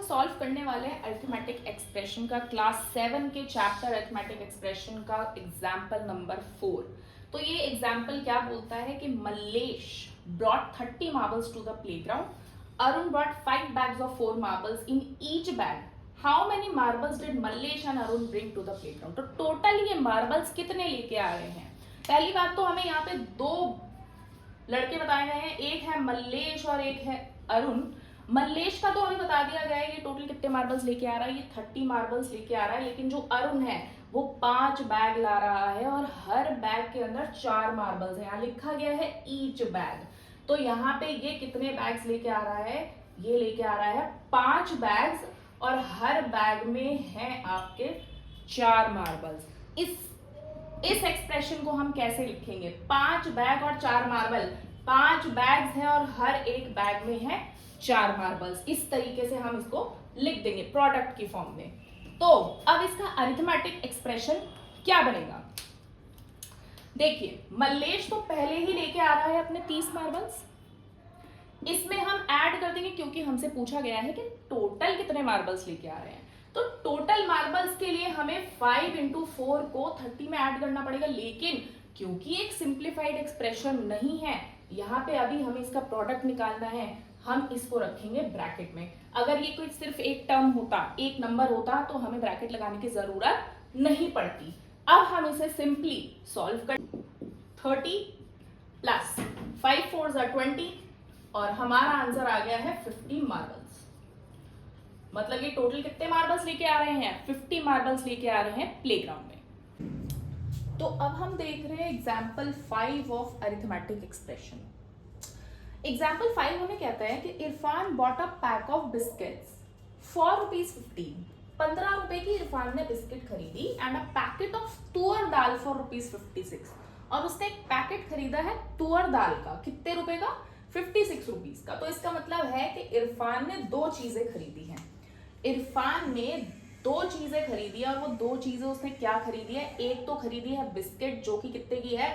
Solve करने वाले हैं अरिथमेटिक एक्सप्रेशन का क्लास 7 के चैप्टर अरिथमेटिक एक्सप्रेशन का एग्जाम्पल नंबर 4। तो ये एग्जाम्पल क्या बोलता है कि Mallesh brought 30 marbles to the playground, Arun brought 5 bags of 4 marbles in each bag. How many marbles did Mallesh and Arun bring to the playground? तो टोटल ये मार्बल्स कितने लेके आ रहे हैं? पहली बात तो हमें यहाँ पे दो लड़के बताए गए हैं, एक है मल्लेश और एक है अरुण। मल्लेश का तो हमें बता दिया गया है ये टोटल कितने मार्बल्स लेके आ रहा है, ये 30 मार्बल्स लेके आ रहा है। लेकिन जो अरुण है वो 5 बैग ला रहा है और हर बैग के अंदर 4 मार्बल्स है। यहाँ लिखा गया है ईच बैग, तो यहाँ पे ये कितने बैग्स लेके आ रहा है? ये लेके आ रहा है 5 बैग्स और हर बैग में है आपके 4 मार्बल्स। इस एक्सप्रेशन को हम कैसे लिखेंगे? 5 बैग और 4 मार्बल, 5 बैग्स हैं और हर एक बैग में है 4 मार्बल्स। इस तरीके से हम इसको लिख देंगे प्रोडक्ट की फॉर्म में। तो अब इसका अरिथमेटिक एक्सप्रेशन क्या बनेगा? देखिए, मल्लेश तो पहले ही लेके आ रहा है अपने 30 मार्बल्स, इसमें हम ऐड कर देंगे क्योंकि हमसे पूछा गया है कि टोटल कितने मार्बल्स लेके आ रहे हैं। तो टोटल मार्बल्स के लिए हमें 5 into 4 को 30 में ऐड करना पड़ेगा, लेकिन क्योंकि एक सिंप्लीफाइड एक्सप्रेशन नहीं है, यहाँ पे अभी हमें इसका प्रोडक्ट निकालना है, हम इसको रखेंगे ब्रैकेट में। अगर ये कोई सिर्फ एक टर्म होता, एक नंबर होता, तो हमें ब्रैकेट लगाने की जरूरत नहीं पड़ती। अब हम इसे सिंपली सॉल्व कर 30 प्लस 5 4s are 20 और हमारा आंसर आ गया है 50 मार्बल्स। मतलब ये टोटल कितने मार्बल्स लेके आ रहे हैं? 50 मार्बल्स लेके आ रहे हैं प्लेग्राउंड में। तो अब हम देख रहे हैं example 5 of arithmetic expression. Example 5 हमें कहता है कि Irfan bought a pack of biscuits for ₹15। 15 रुपए की इरफान ने बिस्किट खरीदी एंड अ पैकेट ऑफ तुअर दाल फॉर ₹56। और उसने एक पैकेट खरीदा है तुअर दाल का, कितने रुपए का? 56 रुपीज का। तो इसका मतलब है कि इरफान ने 2 चीजें खरीदी हैं। इरफान ने 2 चीजें खरीदी है और वो 2 चीजें उसने क्या खरीदी है? एक तो खरीदी है बिस्किट जो कि कितने की है?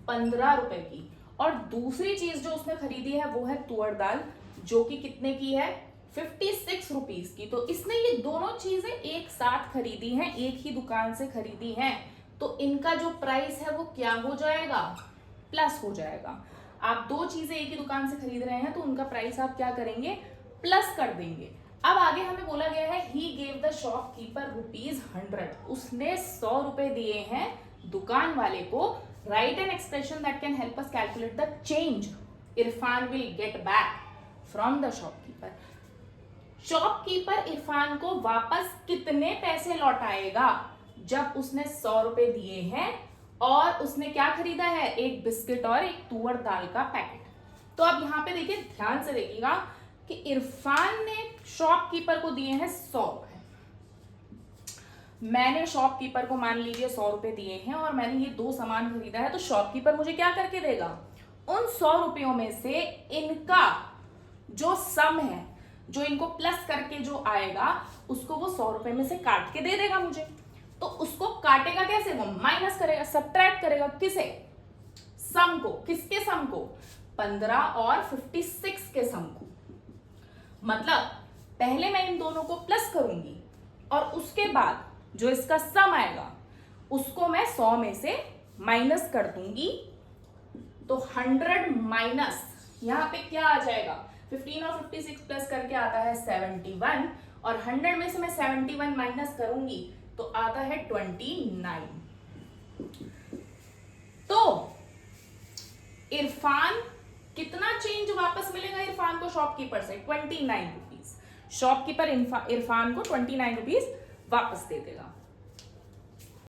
15 रुपए की, और दूसरी चीज जो उसने खरीदी है वो है तुअर दाल जो कि कितने की है? 56 रुपीज की। तो इसने ये दोनों चीजें एक साथ खरीदी हैं, एक ही दुकान से खरीदी हैं, तो इनका जो प्राइस है वो क्या हो जाएगा? प्लस हो जाएगा। आप 2 चीजें एक ही दुकान से खरीद रहे हैं तो उनका प्राइस आप क्या करेंगे? प्लस कर देंगे। अब आगे हमें बोला गया है ही गेव द शॉपकीपर ₹100। उसने 100 रुपए दिए हैं दुकान वाले को। Right an expression that can help us calculate the change Irfan will get back from the shopkeeper. Shopkeeper Irfan को वापस कितने पैसे लौटाएगा जब उसने 100 रुपए दिए हैं और उसने क्या खरीदा है? एक बिस्किट और एक तुअर दाल का पैकेट। तो अब यहाँ पे देखिए, ध्यान से देखिएगा कि इरफान ने शॉपकीपर को दिए हैं 100 रुपए। मैंने शॉपकीपर को मान लीजिए 100 रुपए दिए हैं और मैंने ये 2 सामान खरीदा है, तो शॉपकीपर मुझे क्या करके देगा? उन 100 रुपयों में से इनका जो सम है, जो इनको प्लस करके जो आएगा, उसको वो 100 रुपए में से काट के दे देगा मुझे। तो उसको काटेगा कैसे? वो माइनस करेगा, सब्ट्रैक्ट करेगा। किसे? सम को। किसके सम को? 15 और 56 के सम को। मतलब पहले मैं इन दोनों को प्लस करूंगी और उसके बाद जो इसका सम आएगा उसको मैं 100 में से माइनस कर दूंगी। तो 100 माइनस यहां पे क्या आ जाएगा? 15 और 56 प्लस करके आता है 71 और 100 में से मैं 71 माइनस करूंगी तो आता है 29। तो इरफान कितना चेंज वापस मिलेगा इरफान को शॉपकीपर से? 29 रुपीज। शॉपकीपर इरफान को 29 रुपीज वापस दे देगा।